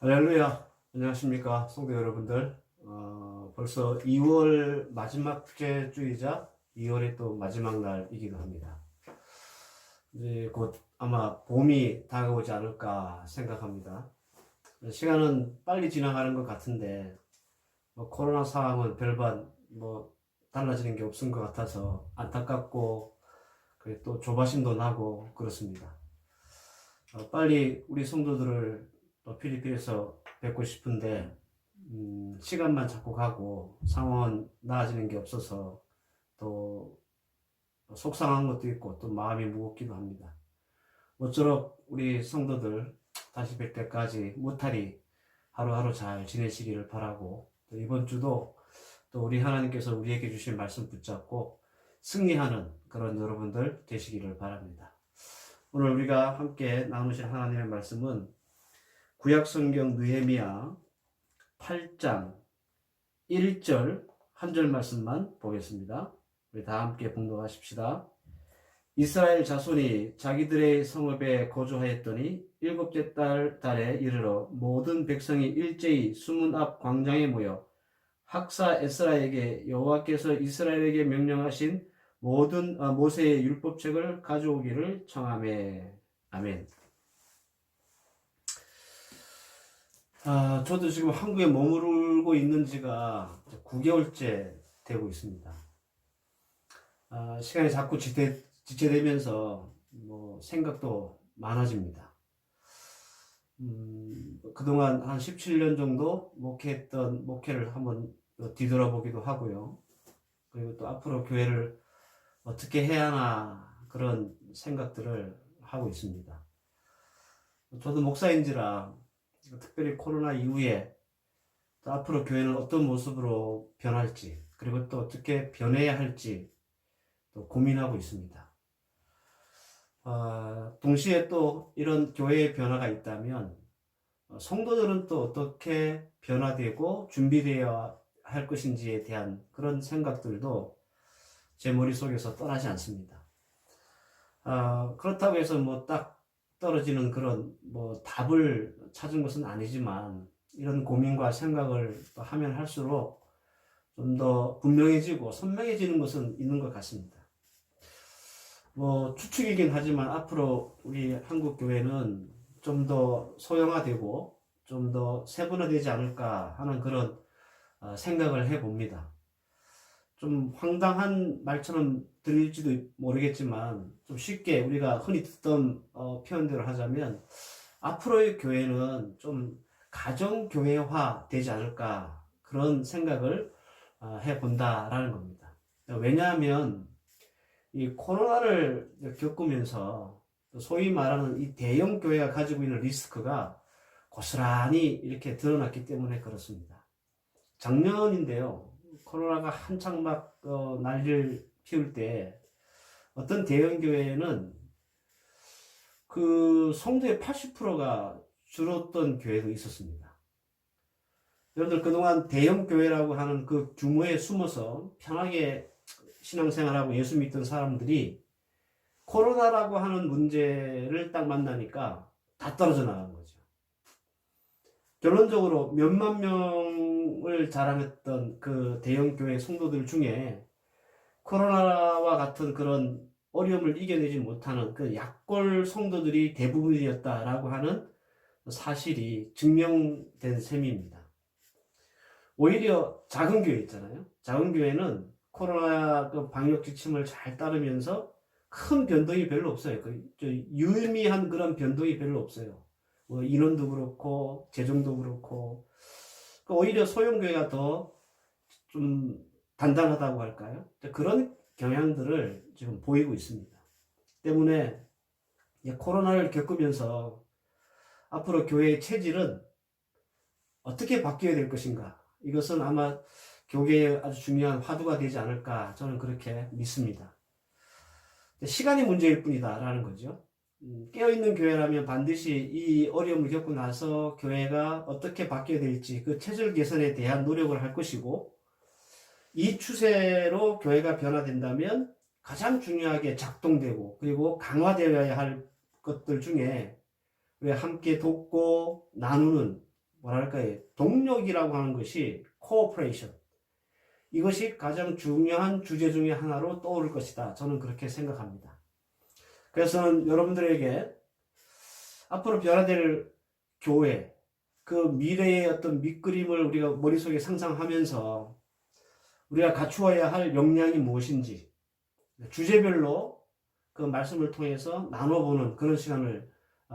할렐루야. 안녕하십니까 성도 여러분들. 벌써 2월 마지막 주제주이자 2월의 또 마지막 날이기도 합니다. 이제 곧 아마 봄이 다가오지 않을까 생각합니다. 시간은 빨리 지나가는 것 같은데 코로나 상황은 별반 달라지는 게 없은 것 같아서 안타깝고 또 조바심도 나고 그렇습니다. 빨리 우리 성도들을 또 필리핀에서 뵙고 싶은데 시간만 자꾸 가고 상황은 나아지는 게 없어서 또 속상한 것도 있고 또 마음이 무겁기도 합니다. 모쪼록 우리 성도들 다시 뵐 때까지 무탈히 하루하루 잘 지내시기를 바라고, 또 이번 주도 또 우리 하나님께서 우리에게 주신 말씀 붙잡고 승리하는 그런 여러분들 되시기를 바랍니다. 오늘 우리가 함께 나누실 하나님의 말씀은 구약성경 느헤미야 8장 1절 한 절 말씀만 보겠습니다. 우리 다 함께 봉독하십시다. 이스라엘 자손이 자기들의 성읍에 거주하였더니 일곱째 달에 이르러 모든 백성이 일제히 수문 앞 광장에 모여 학사 에스라에게 여호와께서 이스라엘에게 명령하신 모든 모세의 율법책을 가져오기를 청하매. 아멘. 저도 지금 한국에 머무르고 있는 지가 9개월째 되고 있습니다. 시간이 자꾸 지체되면서 생각도 많아집니다. 그동안 한 17년 정도 목회했던 목회를 한번 뒤돌아보기도 하고요. 그리고 또 앞으로 교회를 어떻게 해야 하나 그런 생각들을 하고 있습니다. 저도 목사인지라 특별히 코로나 이후에 또 앞으로 교회는 어떤 모습으로 변할지, 그리고 또 어떻게 변해야 할지 또 고민하고 있습니다. 동시에 또 이런 교회의 변화가 있다면 성도들은 또 어떻게 변화되고 준비되어야 할 것인지에 대한 그런 생각들도 제 머릿속에서 떠나지 않습니다. 그렇다고 해서 딱 떨어지는 그런 답을 찾은 것은 아니지만 이런 고민과 생각을 하면 할수록 좀 더 분명해지고 선명해지는 것은 있는 것 같습니다. 추측이긴 하지만 앞으로 우리 한국 교회는 좀 더 소형화되고 좀 더 세분화되지 않을까 하는 그런 생각을 해봅니다. 좀 황당한 말처럼 들릴지도 모르겠지만 좀 쉽게 우리가 흔히 듣던 표현대로 하자면 앞으로의 교회는 좀 가정교회화 되지 않을까 그런 생각을 해본다라는 겁니다. 왜냐하면 이 코로나를 겪으면서 소위 말하는 이 대형 교회가 가지고 있는 리스크가 고스란히 이렇게 드러났기 때문에 그렇습니다. 작년인데요. 코로나가 한창 난리를 피울 때 어떤 대형 교회는 그 성도의 80%가 줄었던 교회도 있었습니다. 여러분들 그동안 대형 교회라고 하는 그 규모에 숨어서 편하게 신앙생활하고 예수 믿던 사람들이 코로나라고 하는 문제를 딱 만나니까 다 떨어져 나간 거죠. 결론적으로 몇만 명을 자랑했던 그 대형 교회 성도들 중에 코로나와 같은 그런 어려움을 이겨내지 못하는 그 약골 성도들이 대부분이었다라고 하는 사실이 증명된 셈입니다. 오히려 작은 교회 있잖아요. 작은 교회는 코로나 방역 지침을 잘 따르면서 큰 변동이 별로 없어요. 유의미한 그런 변동이 별로 없어요. 인원도 그렇고 재정도 그렇고 오히려 소형교회가 더 좀 단단하다고 할까요? 그런 경향들을 지금 보이고 있습니다. 때문에 코로나를 겪으면서 앞으로 교회의 체질은 어떻게 바뀌어야 될 것인가, 이것은 아마 교계의 아주 중요한 화두가 되지 않을까 저는 그렇게 믿습니다. 시간이 문제일 뿐이다 라는 거죠. 깨어있는 교회라면 반드시 이 어려움을 겪고 나서 교회가 어떻게 바뀌어야 될지 그 체질 개선에 대한 노력을 할 것이고, 이 추세로 교회가 변화된다면 가장 중요하게 작동되고 그리고 강화되어야 할 것들 중에 함께 돕고 나누는 뭐랄까요, 동력이라고 하는 것이 코오퍼레이션, 이것이 가장 중요한 주제 중에 하나로 떠오를 것이다. 저는 그렇게 생각합니다. 그래서 저는 여러분들에게 앞으로 변화될 교회, 그 미래의 어떤 밑그림을 우리가 머릿속에 상상하면서 우리가 갖추어야 할 역량이 무엇인지 주제별로 그 말씀을 통해서 나눠보는 그런 시간을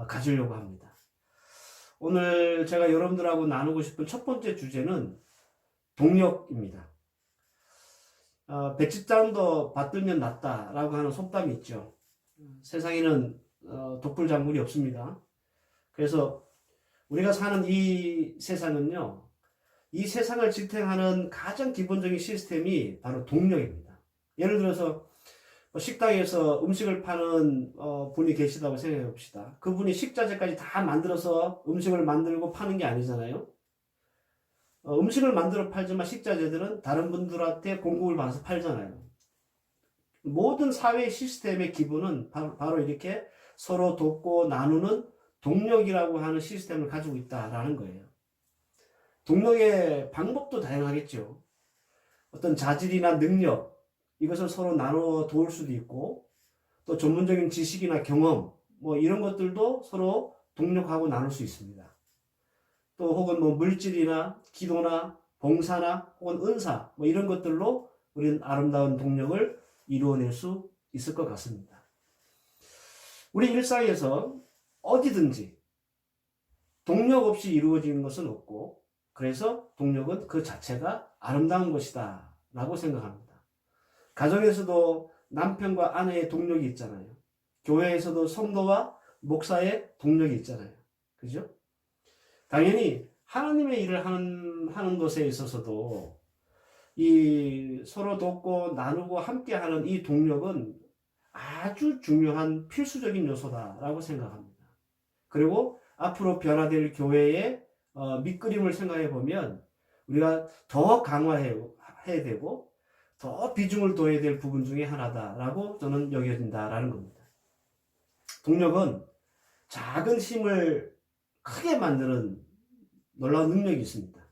가지려고 합니다. 오늘 제가 여러분들하고 나누고 싶은 첫 번째 주제는 동력입니다. 백집장도 받들면 낫다라고 하는 속담이 있죠. 세상에는 독불장군이 없습니다. 그래서 우리가 사는 이 세상은요, 이 세상을 지탱하는 가장 기본적인 시스템이 바로 동력입니다. 예를 들어서 식당에서 음식을 파는 분이 계시다고 생각해 봅시다. 그분이 식자재까지 다 만들어서 음식을 만들고 파는 게 아니잖아요. 음식을 만들어 팔지만 식자재들은 다른 분들한테 공급을 받아서 팔잖아요. 모든 사회 시스템의 기본은 바로 이렇게 서로 돕고 나누는 동력이라고 하는 시스템을 가지고 있다라는 거예요. 동력의 방법도 다양하겠죠. 어떤 자질이나 능력, 이것을 서로 나눠 도울 수도 있고, 또 전문적인 지식이나 경험, 이런 것들도 서로 동력하고 나눌 수 있습니다. 또 혹은 물질이나 기도나 봉사나 혹은 은사, 이런 것들로 우리는 아름다운 동력을 이루어낼 수 있을 것 같습니다. 우리 일상에서 어디든지 동력 없이 이루어지는 것은 없고, 그래서 동력은 그 자체가 아름다운 것이다 라고 생각합니다. 가정에서도 남편과 아내의 동력이 있잖아요. 교회에서도 성도와 목사의 동력이 있잖아요. 그죠? 당연히 하나님의 일을 하는 것에 있어서도 이 서로 돕고 나누고 함께하는 이 동력은 아주 중요한 필수적인 요소다라고 생각합니다. 그리고 앞으로 변화될 교회의 밑그림을 생각해 보면 우리가 더 강화해야 되고 더 비중을 둬야 될 부분 중에 하나다라고 저는 여겨진다라는 겁니다. 동력은 작은 힘을 크게 만드는 놀라운 능력이 있습니다.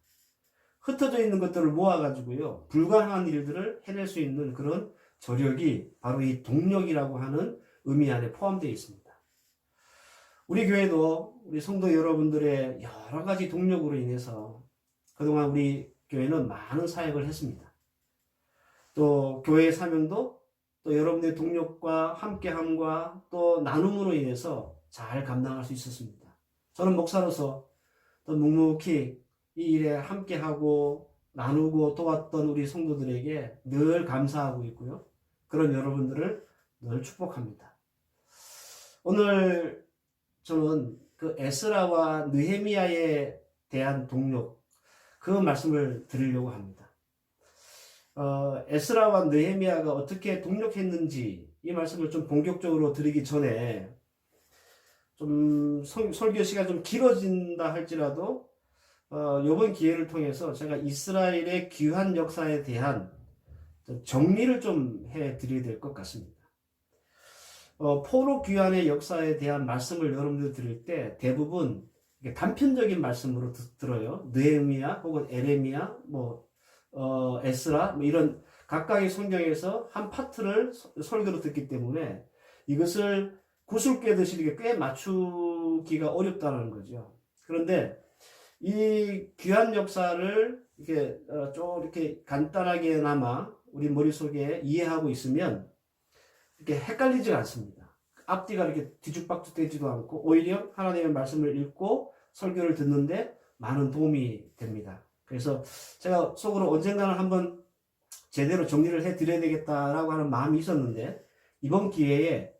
흩어져 있는 것들을 모아가지고요, 불가능한 일들을 해낼 수 있는 그런 저력이 바로 이 동력이라고 하는 의미 안에 포함되어 있습니다. 우리 교회도 우리 성도 여러분들의 여러 가지 동력으로 인해서 그동안 우리 교회는 많은 사역을 했습니다. 또 교회의 사명도 또 여러분의 동력과 함께함과 또 나눔으로 인해서 잘 감당할 수 있었습니다. 저는 목사로서 또 묵묵히 이 일에 함께하고 나누고 도왔던 우리 성도들에게 늘 감사하고 있고요. 그런 여러분들을 늘 축복합니다. 오늘 저는 그 에스라와 느헤미야에 대한 동력, 그 말씀을 드리려고 합니다. 에스라와 느헤미야가 어떻게 동력했는지 이 말씀을 좀 본격적으로 드리기 전에 좀 설교 시간이 좀 길어진다 할지라도 이번 기회를 통해서 제가 이스라엘의 귀한 역사에 대한 정리를 좀 해드려야 될 것 같습니다. 포로 귀환의 역사에 대한 말씀을 여러분들 들을 때 대부분 단편적인 말씀으로 들어요. 느헤미야 혹은 에레미야, 에스라 이런 각각의 성경에서 한 파트를 설교로 듣기 때문에 이것을 구슬 꿰듯이 이렇게 꽤 맞추기가 어렵다는 거죠. 그런데 이 귀한 역사를 이렇게 좀 이렇게 간단하게나마 우리 머릿속에 이해하고 있으면 이렇게 헷갈리지가 않습니다. 앞뒤가 이렇게 뒤죽박죽되지도 않고 오히려 하나님의 말씀을 읽고 설교를 듣는데 많은 도움이 됩니다. 그래서 제가 속으로 언젠가는 한번 제대로 정리를 해드려야 되겠다라고 하는 마음이 있었는데 이번 기회에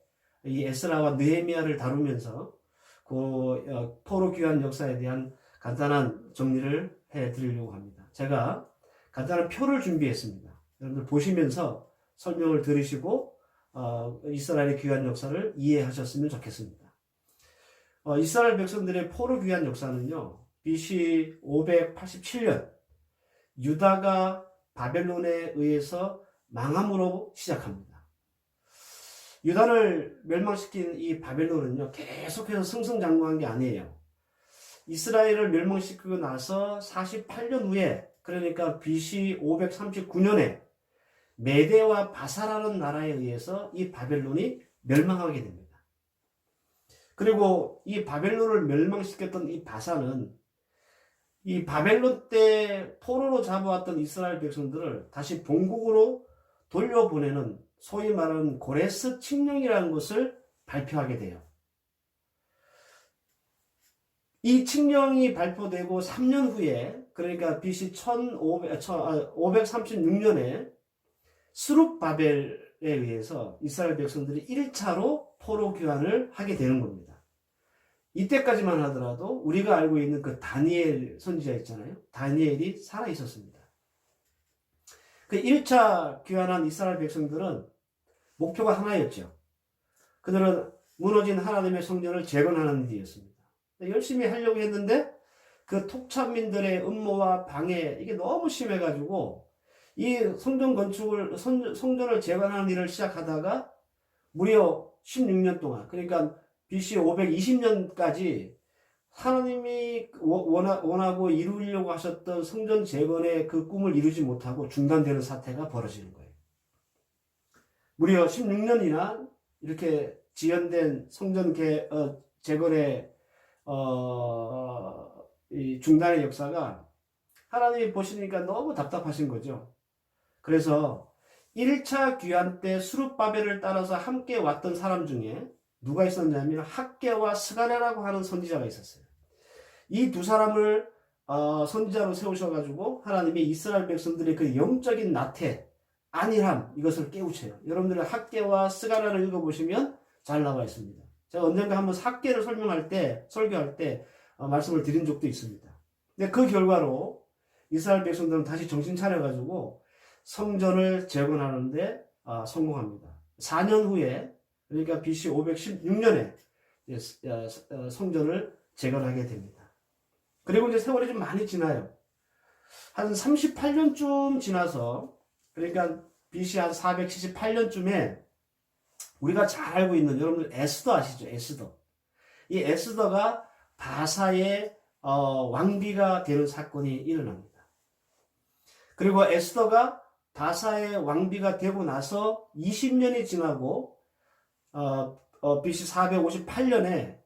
이 에스라와 느헤미야를 다루면서 그 포로 귀환 역사에 대한 간단한 정리를 해드리려고 합니다. 제가 간단한 표를 준비했습니다. 여러분들 보시면서 설명을 들으시고 이스라엘의 귀환 역사를 이해하셨으면 좋겠습니다. 이스라엘 백성들의 포로 귀환 역사는요, BC 587년 유다가 바벨론에 의해서 망함으로 시작합니다. 유다를 멸망시킨 이 바벨론은요, 계속해서 승승장구한 게 아니에요. 이스라엘을 멸망시키고 나서 48년 후에, 그러니까 BC 539년에 메대와 바사라는 나라에 의해서 이 바벨론이 멸망하게 됩니다. 그리고 이 바벨론을 멸망시켰던 이 바사는 이 바벨론 때 포로로 잡아왔던 이스라엘 백성들을 다시 본국으로 돌려보내는 소위 말하는 고레스 칙령이라는 것을 발표하게 돼요. 이 칙령이 발표되고 3년 후에, 그러니까 BC 536년에 스룹바벨에 의해서 이스라엘 백성들이 1차로 포로 귀환을 하게 되는 겁니다. 이때까지만 하더라도 우리가 알고 있는 그 다니엘 선지자 있잖아요. 다니엘이 살아 있었습니다. 그 1차 귀환한 이스라엘 백성들은 목표가 하나였죠. 그들은 무너진 하나님의 성전을 재건하는 일이었습니다. 열심히 하려고 했는데 그 톡찬민들의 음모와 방해, 이게 너무 심해가지고 이 성전 건축을, 성전을 재건하는 일을 시작하다가 무려 16년 동안, 그러니까 BC 520년까지 하나님이 원하고 이루려고 하셨던 성전 재건의 그 꿈을 이루지 못하고 중단되는 사태가 벌어지는 거예요. 무려 16년이나 이렇게 지연된 성전 재건의 이 중단의 역사가 하나님이 보시니까 너무 답답하신 거죠. 그래서 1차 귀환 때 스룹바벨을 따라서 함께 왔던 사람 중에 누가 있었냐면 학개와 스가랴라고 하는 선지자가 있었어요. 이 두 사람을 선지자로 세우셔가지고 하나님이 이스라엘 백성들의 그 영적인 나태, 안일함, 이것을 깨우쳐요. 여러분들이 학개와 스가랴를 읽어보시면 잘 나와 있습니다. 제가 언젠가 한번 학개를 설교할 때 말씀을 드린 적도 있습니다. 근데 그 결과로 이스라엘 백성들은 다시 정신 차려가지고 성전을 재건하는데 성공합니다. 4년 후에, 그러니까 BC 516년에 성전을 재건하게 됩니다. 그리고 이제 세월이 좀 많이 지나요. 한 38년쯤 지나서, 그러니까 BC 한 478년쯤에 우리가 잘 알고 있는, 여러분들 에스더 아시죠? 에스더. 이 에스더가 바사의 왕비가 되는 사건이 일어납니다. 그리고 에스더가 바사의 왕비가 되고 나서 20년이 지나고 BC 458년에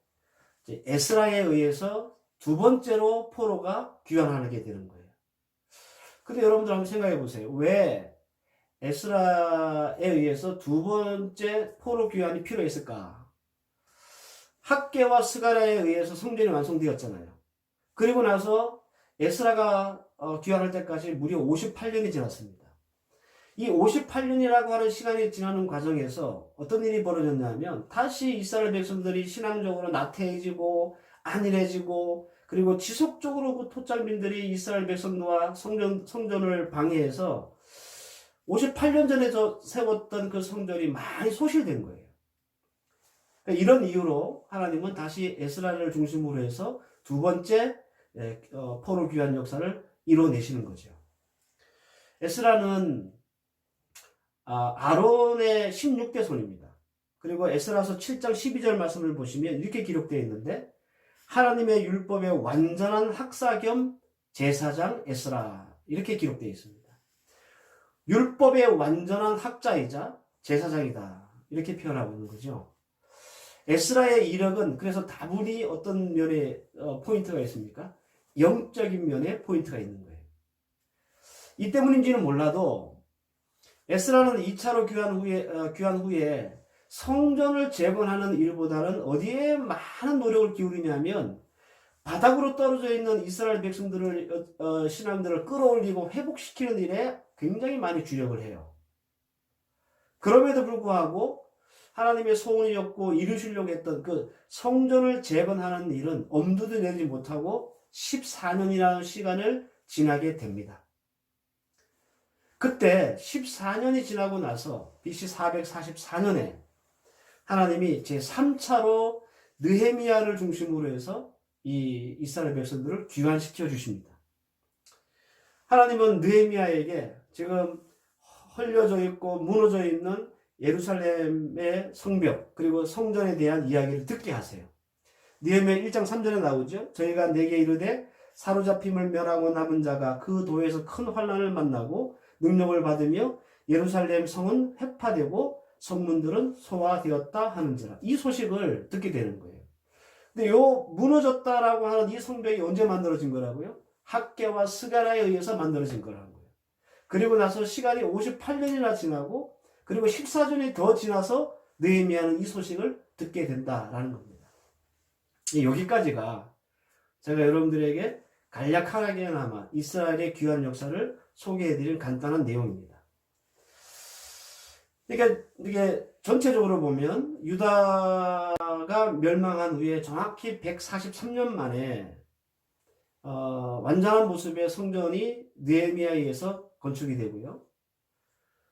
에스라에 의해서 두 번째로 포로가 귀환하게 되는 거예요. 근데 여러분들 한번 생각해 보세요. 왜 에스라에 의해서 두 번째 포로 귀환이 필요했을까? 학개와 스가랴에 의해서 성전이 완성되었잖아요. 그리고 나서 에스라가 귀환할 때까지 무려 58년이 지났습니다. 이 58년이라고 하는 시간이 지나는 과정에서 어떤 일이 벌어졌냐면 다시 이스라엘 백성들이 신앙적으로 나태해지고 안일해지고, 그리고 지속적으로 그 토착민들이 이스라엘 백성과 성전을 방해해서 58년 전에 세웠던 그 성전이 많이 소실된 거예요. 그러니까 이런 이유로 하나님은 다시 에스라를 중심으로 해서 두 번째 포로 귀환 역사를 이뤄내시는 거죠. 에스라는 아론의 16대 손입니다. 그리고 에스라서 7장 12절 말씀을 보시면 이렇게 기록되어 있는데, 하나님의 율법의 완전한 학사 겸 제사장 에스라, 이렇게 기록되어 있습니다. 율법의 완전한 학자이자 제사장이다, 이렇게 표현하고 있는 거죠. 에스라의 이력은 그래서 다분히 어떤 면에 포인트가 있습니까? 영적인 면에 포인트가 있는 거예요. 이 때문인지는 몰라도 에스라는 2차로 귀환 후에 성전을 재건하는 일보다는 어디에 많은 노력을 기울이냐면 바닥으로 떨어져 있는 이스라엘 백성들을 신앙들을 끌어올리고 회복시키는 일에 굉장히 많이 주력을 해요. 그럼에도 불구하고 하나님의 소원이었고 이루시려고 했던 그 성전을 재건하는 일은 엄두도 내지 못하고 14년이라는 시간을 지나게 됩니다. 그때 14년이 지나고 나서 BC 444년에 하나님이 제3차로 느헤미야를 중심으로 해서 이 이스라엘 백성들을 귀환시켜 주십니다. 하나님은 느헤미야에게 지금 헐려져 있고 무너져 있는 예루살렘의 성벽, 그리고 성전에 대한 이야기를 듣게 하세요. 느헤미야 1장 3절에 나오죠. 저희가 내게 이르되 사로잡힘을 면하고 남은 자가 그 도에서 큰 환난을 만나고 능력을 받으며 예루살렘 성은 회파되고 성문들은 소화되었다 하는지라. 이 소식을 듣게 되는 거예요. 근데 요 무너졌다라고 하는 이 성벽이 언제 만들어진 거라고요? 학개와 스가랴에 의해서 만들어진 거라는 거예요. 그리고 나서 시간이 58년이나 지나고 그리고 14년이 더 지나서 느헤미야는 이 소식을 듣게 된다라는 겁니다. 여기까지가 제가 여러분들에게 간략하게나마 이스라엘의 귀한 역사를 소개해드린 간단한 내용입니다. 그러니까 이게 전체적으로 보면 유다가 멸망한 후에 정확히 143년 만에 완전한 모습의 성전이 느헤미야에 의해서 건축이 되고요.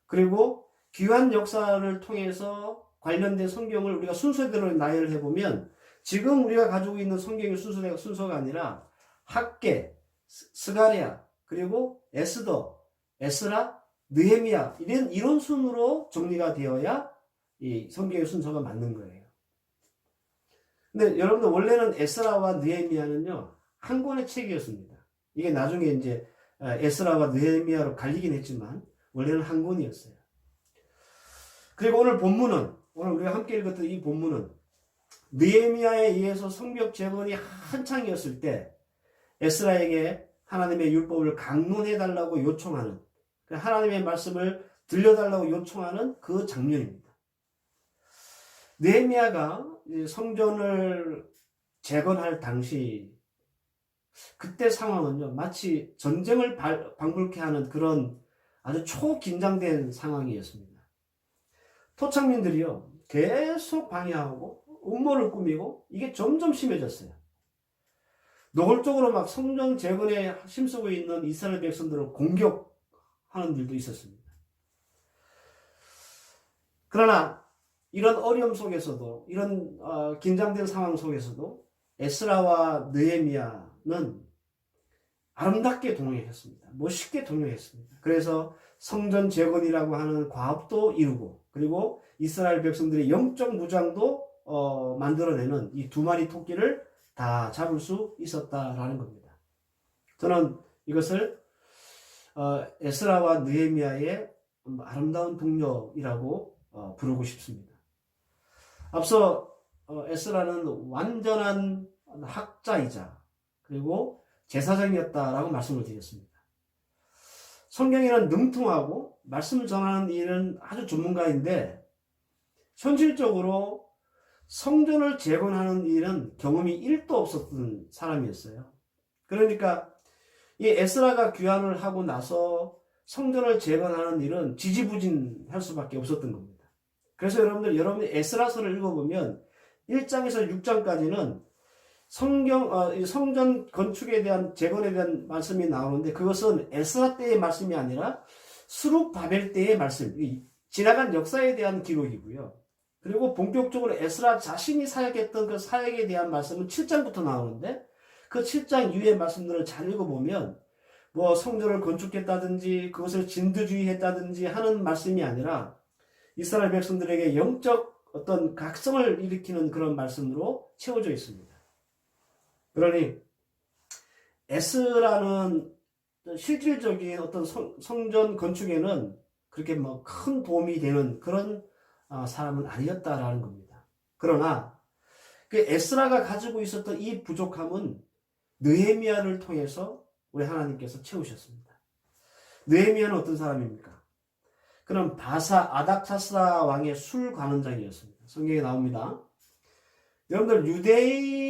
그리고 귀한 역사를 통해서 관련된 성경을 우리가 순서대로 나열을 해보면 지금 우리가 가지고 있는 성경의 순서가 아니라 학개, 스가랴, 그리고 에스더, 에스라, 느헤미야 이런 순으로 정리가 되어야 이 성경의 순서가 맞는 거예요. 근데 여러분들 원래는 에스라와 느헤미야는요 한 권의 책이었습니다. 이게 나중에 이제 에스라와 느헤미야로 갈리긴 했지만 원래는 한 권이었어요. 그리고 오늘 우리가 함께 읽었던 이 본문은 느헤미야에 의해서 성벽 재건이 한창이었을 때 에스라에게 하나님의 율법을 강론해달라고 요청하는, 하나님의 말씀을 들려달라고 요청하는 그 장면입니다. 느헤미야가 성전을 재건할 당시 그때 상황은요 마치 전쟁을 방불케 하는 그런 아주 초긴장된 상황이었습니다. 토착민들이요 계속 방해하고 음모를 꾸미고 이게 점점 심해졌어요. 노골적으로 막 성전 재건에 힘쓰고 있는 이스라엘 백성들을 공격하는 일도 있었습니다. 그러나 이런 어려움 속에서도 이런 긴장된 상황 속에서도 에스라와 느헤미야는 아름답게 동행했습니다. 멋있게 동행했습니다. 그래서 성전 재건이라고 하는 과업도 이루고 그리고 이스라엘 백성들의 영적 무장도 만들어내는 이 두 마리 토끼를 다 잡을 수 있었다라는 겁니다. 저는 이것을 에스라와 느헤미야의 아름다운 동력이라고 부르고 싶습니다. 앞서 에스라는 완전한 학자이자 그리고 제사장이었다라고 말씀을 드렸습니다. 성경에는 능통하고 말씀을 전하는 일은 아주 전문가인데 현실적으로 성전을 재건하는 일은 경험이 1도 없었던 사람이었어요. 그러니까 이 에스라가 귀환을 하고 나서 성전을 재건하는 일은 지지부진할 수밖에 없었던 겁니다. 그래서 여러분이 에스라서를 읽어보면 1장에서 6장까지는 성전 건축에 대한 재건에 대한 말씀이 나오는데 그것은 에스라 때의 말씀이 아니라 스룹바벨 때의 말씀, 지나간 역사에 대한 기록이고요. 그리고 본격적으로 에스라 자신이 사역했던 그 사역에 대한 말씀은 7장부터 나오는데 그 7장 이후의 말씀들을 잘 읽어보면 뭐 성전을 건축했다든지 그것을 진두주의했다든지 하는 말씀이 아니라 이스라엘 백성들에게 영적 어떤 각성을 일으키는 그런 말씀으로 채워져 있습니다. 그러니 에스라는 실질적인 어떤 성전 건축에는 그렇게 뭐 큰 도움이 되는 그런 사람은 아니었다라는 겁니다. 그러나 그 에스라가 가지고 있었던 이 부족함은 느헤미야를 통해서 우리 하나님께서 채우셨습니다. 느헤미야는 어떤 사람입니까? 그는 바사 아닥사스다 왕의 술 관원장이었습니다. 성경에 나옵니다. 여러분들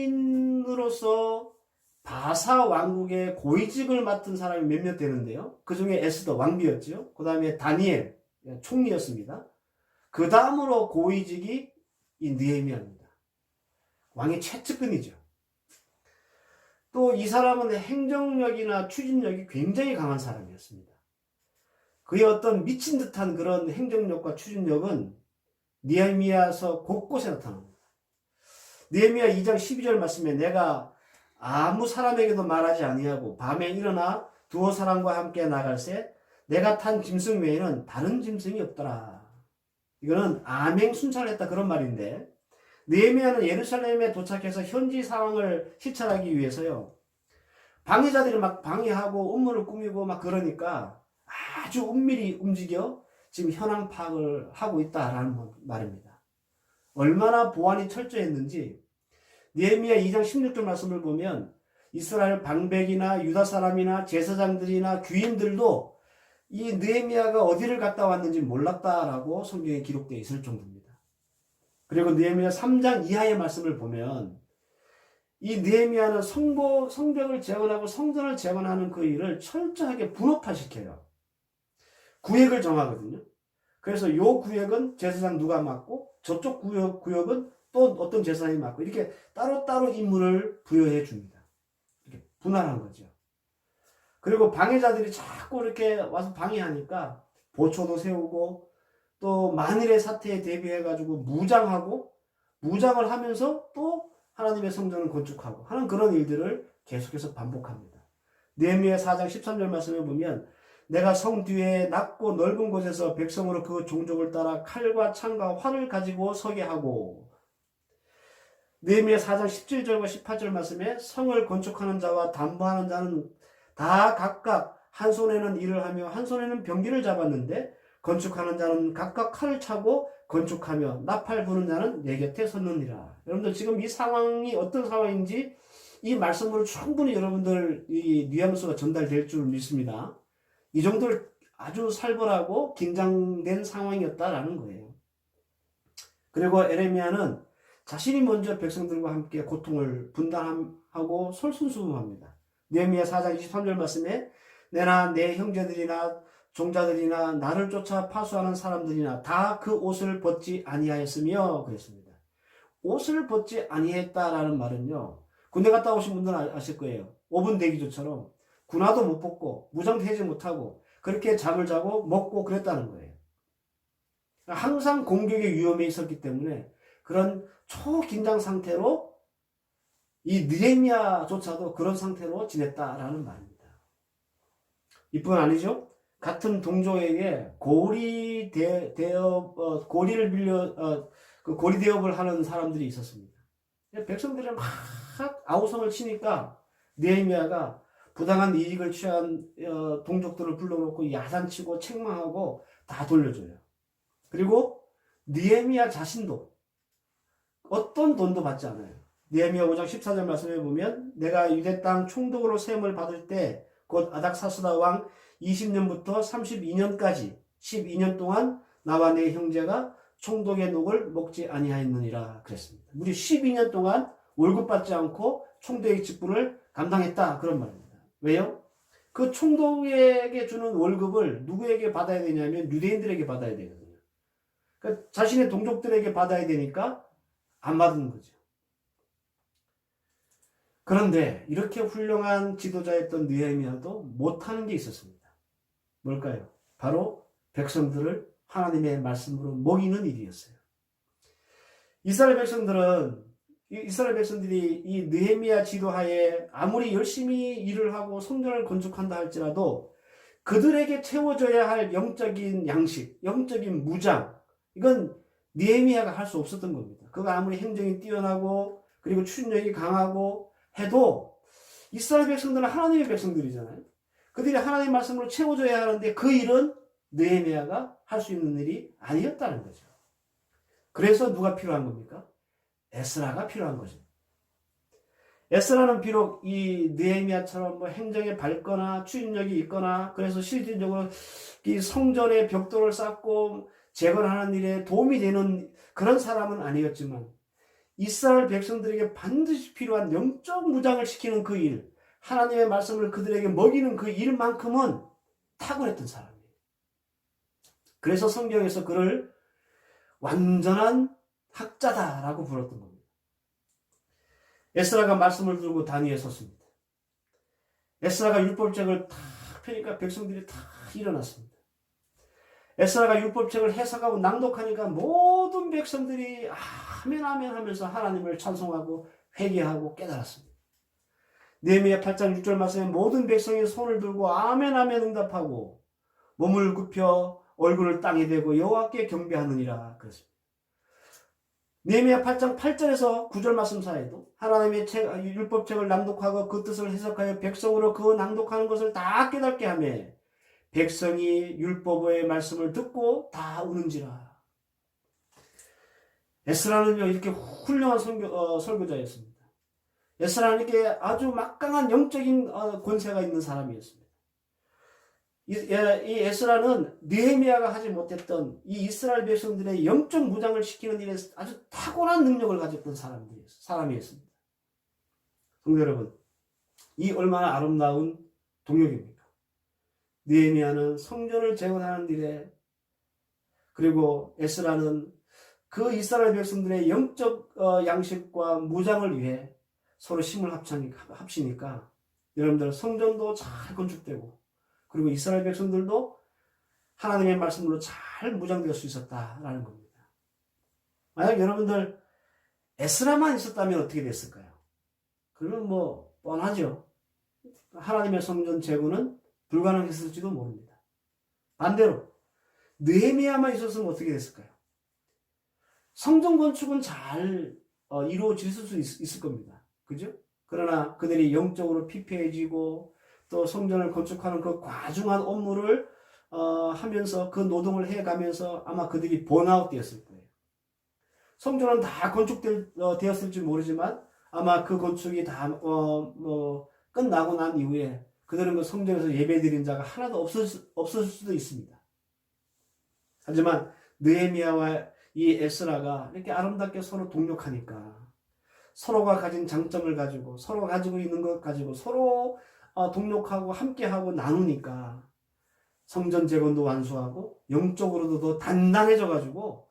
유대인으로서 바사 왕국의 고위직을 맡은 사람이 몇몇 되는데요. 그 중에 에스더 왕비였죠. 그 다음에 다니엘 총리였습니다. 그 다음으로 고위직이 이 느헤미야입니다. 왕의 최측근이죠. 또 이 사람은 행정력이나 추진력이 굉장히 강한 사람이었습니다. 그의 어떤 미친 듯한 그런 행정력과 추진력은 느헤미야서 곳곳에 나타납니다. 느헤미야 2장 12절 말씀에 내가 아무 사람에게도 말하지 아니하고 밤에 일어나 두어 사람과 함께 나갈새 내가 탄 짐승 외에는 다른 짐승이 없더라. 이거는 암행 순찰했다 그런 말인데 느헤미야는 예루살렘에 도착해서 현지 상황을 시찰하기 위해서요. 방해자들이 막 방해하고 음모를 꾸미고 막 그러니까 아주 은밀히 움직여 지금 현황 파악을 하고 있다라는 말입니다. 얼마나 보안이 철저했는지 느헤미야 2장 16절 말씀을 보면 이스라엘 방백이나 유다 사람이나 제사장들이나 귀인들도 이 느헤미야가 어디를 갔다 왔는지 몰랐다라고 성경에 기록되어 있을 정도입니다. 그리고 느헤미야 3장 이하의 말씀을 보면 이 느헤미야는 성벽을 재건하고 성전을 재건하는 그 일을 철저하게 분업화시켜요. 구역을 정하거든요. 그래서 요 구역은 제사장 누가 맡고 저쪽 구역은 또 어떤 제사장이 맡고 이렇게 따로따로 임무를 부여해 줍니다. 이렇게 분할한 거죠. 그리고 방해자들이 자꾸 이렇게 와서 방해하니까 보초도 세우고 또 만일의 사태에 대비해가지고 무장을 하면서 또 하나님의 성전을 건축하고 하는 그런 일들을 계속해서 반복합니다. 느헤미야 4장 13절 말씀에 보면 내가 성 뒤에 낮고 넓은 곳에서 백성으로 그 종족을 따라 칼과 창과 활을 가지고 서게 하고 느헤미야 4장 17절과 18절 말씀에 성을 건축하는 자와 담보하는 자는 다 각각 한 손에는 일을 하며 한 손에는 병기를 잡았는데 건축하는 자는 각각 칼을 차고 건축하며 나팔 부는 자는 내 곁에 섰느니라. 여러분들 지금 이 상황이 어떤 상황인지 이 말씀으로 충분히 여러분들 이 뉘앙스가 전달될 줄 믿습니다. 이 정도를 아주 살벌하고 긴장된 상황이었다라는 거예요. 그리고 에레미야는 자신이 먼저 백성들과 함께 고통을 분담하고 솔선수범합니다. 느헤미야 4장 23절 말씀에 내나 내 형제들이나 종자들이나 나를 쫓아 파수하는 사람들이나 다 그 옷을 벗지 아니하였으며 그랬습니다. 옷을 벗지 아니했다라는 말은요. 군대 갔다 오신 분들은 아실 거예요. 5분 대기조처럼 군화도 못 벗고 무장도 하지 못하고 그렇게 잠을 자고 먹고 그랬다는 거예요. 항상 공격의 위험에 있었기 때문에 그런 초긴장 상태로 이 느헤미야조차도 그런 상태로 지냈다라는 말입니다. 이뿐 아니죠. 같은 동족에게 고리 대업을 하는 사람들이 있었습니다. 백성들이 막 아우성을 치니까 느헤미야가 부당한 이익을 취한 동족들을 불러놓고 야단치고 책망하고 다 돌려줘요. 그리고 느헤미야 자신도 어떤 돈도 받지 않아요. 느헤미야 5장 14절 말씀에 보면 내가 유대 땅 총독으로 세움을 받을 때 곧 아닥사스다 왕 20년부터 32년까지 12년 동안 나와 내 형제가 총독의 녹을 먹지 아니하였느니라 그랬습니다. 무려 12년 동안 월급 받지 않고 총독의 직분을 감당했다 그런 말입니다. 왜요? 그 총독에게 주는 월급을 누구에게 받아야 되냐면 유대인들에게 받아야 되거든요. 그러니까 자신의 동족들에게 받아야 되니까 안 받는 거죠. 그런데 이렇게 훌륭한 지도자였던 느헤미야도 못하는 게 있었습니다. 뭘까요? 바로 백성들을 하나님의 말씀으로 먹이는 일이었어요. 이스라엘 백성들이 이 느헤미야 지도하에 아무리 열심히 일을 하고 성전을 건축한다 할지라도 그들에게 채워져야 할 영적인 양식, 영적인 무장, 이건 느헤미야가 할 수 없었던 겁니다. 그가 아무리 행정이 뛰어나고 그리고 추진력이 강하고 해도 이스라엘 백성들은 하나님의 백성들이잖아요. 그들이 하나님의 말씀으로 채워줘야 하는데 그 일은 느헤미야가 할 수 있는 일이 아니었다는 거죠. 그래서 누가 필요한 겁니까? 에스라가 필요한 거죠. 에스라는 비록 이 느헤미야처럼 뭐 행정에 밝거나 추진력이 있거나 그래서 실질적으로 이 성전의 벽돌을 쌓고 재건하는 일에 도움이 되는 그런 사람은 아니었지만 이스라엘 백성들에게 반드시 필요한 영적 무장을 시키는 그 일, 하나님의 말씀을 그들에게 먹이는 그 일만큼은 탁월했던 사람이에요. 그래서 성경에서 그를 완전한 학자다라고 불렀던 겁니다. 에스라가 말씀을 들고 단위에 섰습니다. 에스라가 율법책을 탁 펴니까 백성들이 다 일어났습니다. 에스라가 율법책을 해석하고 낭독하니까 모든 백성들이 아멘 아멘 하면서 하나님을 찬송하고 회개하고 깨달았습니다. 느헤미야 8장 6절 말씀에 모든 백성이 손을 들고 아멘 아멘 응답하고 몸을 굽혀 얼굴을 땅에 대고 여호와께 경배하느니라 그랬습니다. 느헤미야 8장 8절에서 9절 말씀 사이에도 하나님의 율법책을 낭독하고 그 뜻을 해석하여 백성으로 그 낭독하는 것을 다 깨닫게 하며 백성이 율법의 말씀을 듣고 다 우는지라. 에스라는요 이렇게 훌륭한 설교자였습니다. 에스라는 이렇게 아주 막강한 영적인 권세가 있는 사람이었습니다. 이 에스라는 느헤미야가 하지 못했던 이 이스라엘 백성들의 영적 무장을 시키는 일에 아주 탁월한 능력을 가졌던 사람이었습니다. 성도 여러분, 이 얼마나 아름다운 동력입니까? 느헤미야는 성전을 재건하는 일에, 그리고 에스라는 그 이스라엘 백성들의 영적 양식과 무장을 위해 서로 힘을 합치니까 여러분들 성전도 잘 건축되고, 그리고 이스라엘 백성들도 하나님의 말씀으로 잘 무장될 수 있었다라는 겁니다. 만약 여러분들 에스라만 있었다면 어떻게 됐을까요? 그러면 뭐 뻔하죠. 하나님의 성전 재건은 불가능했을지도 모릅니다. 반대로 느헤미야만 있었으면 어떻게 됐을까요? 성전 건축은 잘 이루어질 수 있을 겁니다. 그죠? 그러나 그들이 영적으로 피폐해지고 또 성전을 건축하는 그 과중한 업무를 하면서 그 노동을 해가면서 아마 그들이 번아웃 되었을 거예요. 성전은 다 건축되었을지 모르지만 아마 그 건축이 다 끝나고 난 이후에 그들은 그 성전에서 예배드린 자가 하나도 없었을 수도 있습니다. 하지만 느헤미야와 이 에스라가 이렇게 아름답게 서로 동력하니까, 서로가 가진 장점을 가지고 서로가 가지고 있는 것 가지고 서로 동력하고 함께하고 나누니까 성전 재건도 완수하고 영적으로도 더 단단해져 가지고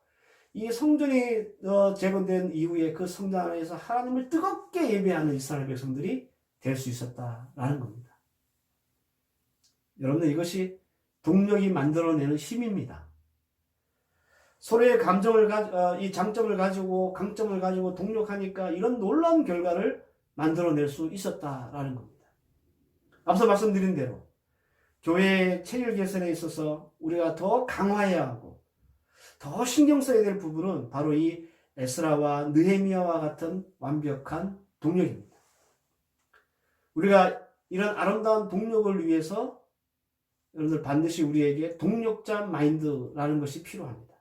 이 성전이 재건된 이후에 그 성전 안에서 하나님을 뜨겁게 예배하는 이스라엘 백성들이 될 수 있었다라는 겁니다. 여러분들, 이것이 동력이 만들어내는 힘입니다. 서로의 이 장점을 가지고 강점을 가지고 동력하니까 이런 놀라운 결과를 만들어낼 수 있었다라는 겁니다. 앞서 말씀드린 대로 교회의 체질 개선에 있어서 우리가 더 강화해야 하고 더 신경 써야 될 부분은 바로 이 에스라와 느헤미야와 같은 완벽한 동력입니다. 우리가 이런 아름다운 동력을 위해서 여러분들 반드시 우리에게 동력자 마인드라는 것이 필요합니다.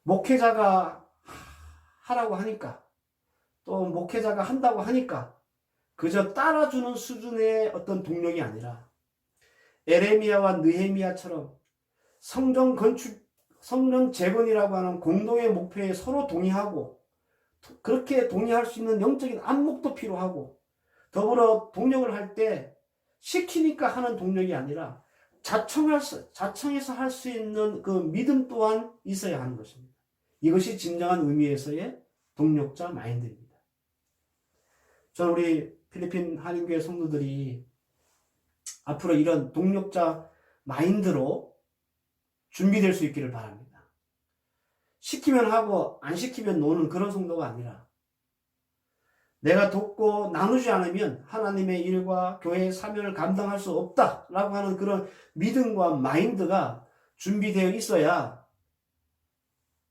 목회자가 하라고 하니까, 또 목회자가 한다고 하니까 그저 따라주는 수준의 어떤 동력이 아니라 에레미야와 느헤미야처럼 성전 재건이라고 하는 공동의 목표에 서로 동의하고, 그렇게 동의할 수 있는 영적인 안목도 필요하고, 더불어 동력을 할 때 시키니까 하는 동력이 아니라 자청해서 할 수 있는 그 믿음 또한 있어야 하는 것입니다. 이것이 진정한 의미에서의 동력자 마인드입니다. 저는 우리 필리핀 한인교회 성도들이 앞으로 이런 동력자 마인드로 준비될 수 있기를 바랍니다. 시키면 하고 안 시키면 노는 그런 성도가 아니라, 내가 돕고 나누지 않으면 하나님의 일과 교회의 사명을 감당할 수 없다라고 하는 그런 믿음과 마인드가 준비되어 있어야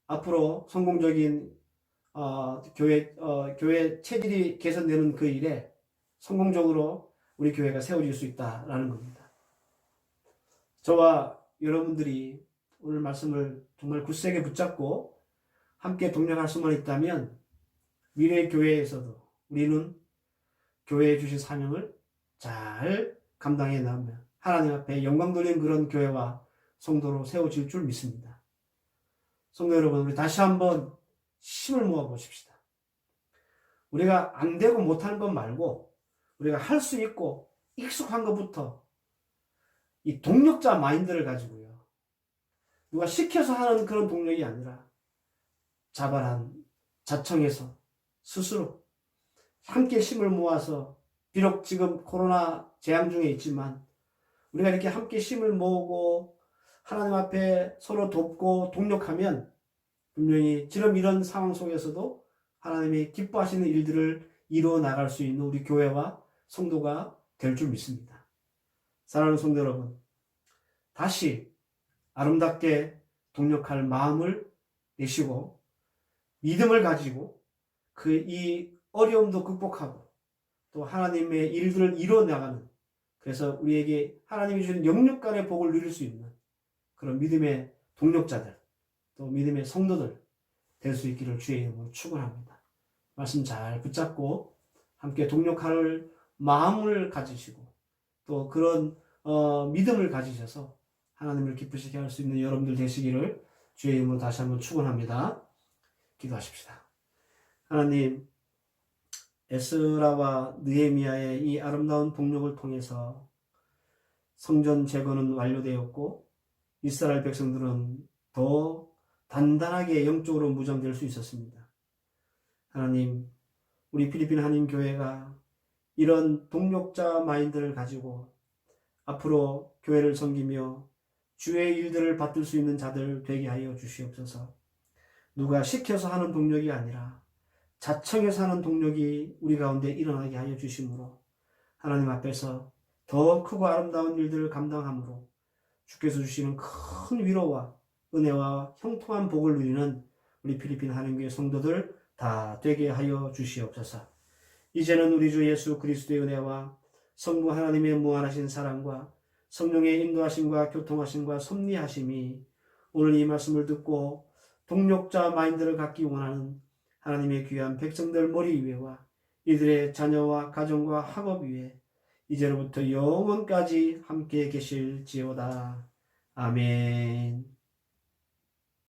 앞으로 성공적인 교회 체질이 개선되는 그 일에 성공적으로 우리 교회가 세워질 수 있다라는 겁니다. 저와 여러분들이 오늘 말씀을 정말 굳세게 붙잡고 함께 동력할 수만 있다면 미래의 교회에서도 우리는 교회에 주신 사명을 잘 감당해 나가며 하나님 앞에 영광 돌리는 그런 교회와 성도로 세워질 줄 믿습니다. 성도 여러분, 우리 다시 한번 힘을 모아 보십시다. 우리가 안 되고 못하는 것 말고 우리가 할 수 있고 익숙한 것부터 이 동력자 마인드를 가지고요, 누가 시켜서 하는 그런 동력이 아니라 자발한 자청해서 스스로 함께 힘을 모아서, 비록 지금 코로나 재앙 중에 있지만 우리가 이렇게 함께 힘을 모으고 하나님 앞에 서로 돕고 동력하면 분명히 지금 이런 상황 속에서도 하나님이 기뻐하시는 일들을 이루어 나갈 수 있는 우리 교회와 성도가 될 줄 믿습니다. 사랑하는 성도 여러분, 다시 아름답게 동력할 마음을 내시고 믿음을 가지고 이 어려움도 극복하고 또 하나님의 일들을 이뤄나가는, 그래서 우리에게 하나님이 주신 영육간의 복을 누릴 수 있는 그런 믿음의 동력자들, 또 믿음의 성도들 될 수 있기를 주의 이름으로 축원합니다. 말씀 잘 붙잡고 함께 동력할 마음을 가지시고 또 그런 믿음을 가지셔서 하나님을 기쁘시게 할 수 있는 여러분들 되시기를 주의 이름으로 다시 한번 축원합니다. 기도하십시다. 하나님, 에스라와 느헤미야의 이 아름다운 동력을 통해서 성전 재건은 완료되었고 이스라엘 백성들은 더 단단하게 영적으로 무장될 수 있었습니다. 하나님, 우리 필리핀 한인교회가 이런 동력자 마인드를 가지고 앞으로 교회를 섬기며 주의 일들을 받들 수 있는 자들 되게 하여 주시옵소서. 누가 시켜서 하는 동력이 아니라 자청해서 하는 동력이 우리 가운데 일어나게 하여 주시므로 하나님 앞에서 더 크고 아름다운 일들을 감당함으로 주께서 주시는 큰 위로와 은혜와 형통한 복을 누리는 우리 필리핀 한인교회 성도들 다 되게 하여 주시옵소서. 이제는 우리 주 예수 그리스도의 은혜와 성부 하나님의 무한하신 사랑과 성령의 인도하심과 교통하심과 섭리하심이 오늘 이 말씀을 듣고 동력자 마인드를 갖기 원하는 하나님의 귀한 백성들 머리 위에와 이들의 자녀와 가정과 학업 위에 이제로부터 영원까지 함께 계실지어다. 아멘.